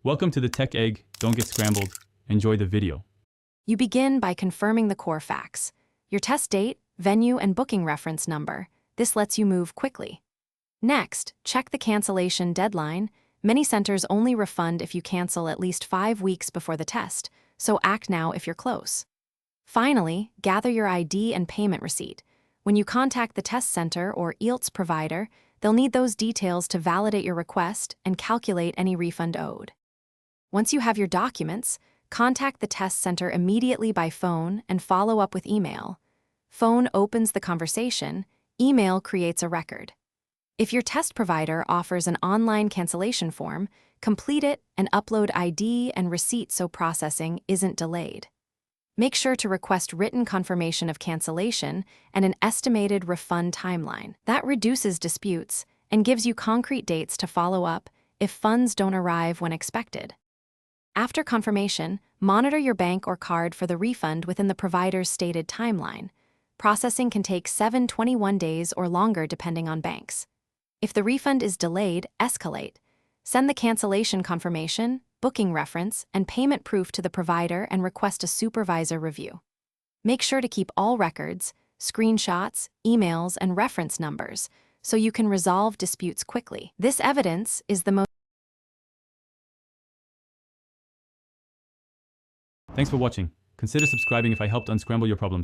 Welcome to the Tech Egg. Don't get scrambled. Enjoy the video. You begin by confirming the core facts: your test date, venue, and booking reference number. This lets you move quickly. Next, check the cancellation deadline. Many centers only refund if you cancel at least 5 weeks before the test, so act now if you're close. Finally, gather your ID and payment receipt. When you contact the test center or Ielts provider, they'll need those details to validate your request and calculate any refund owed. Once you have your documents, contact the test center immediately by phone and follow up with email. Phone opens the conversation, email creates a record. If your test provider offers an online cancellation form, complete it and upload ID and receipt so processing isn't delayed. Make sure to request written confirmation of cancellation and an estimated refund timeline. That reduces disputes and gives you concrete dates to follow up if funds don't arrive when expected. After confirmation, monitor your bank or card for the refund within the provider's stated timeline. Processing can take 7-21 days or longer depending on banks. If the refund is delayed, escalate. Send the cancellation confirmation, booking reference, and payment proof to the provider and request a supervisor review. Make sure to keep all records, screenshots, emails, and reference numbers so you can resolve disputes quickly. This evidence is the most. Thanks for watching. Consider subscribing if I helped unscramble your problems.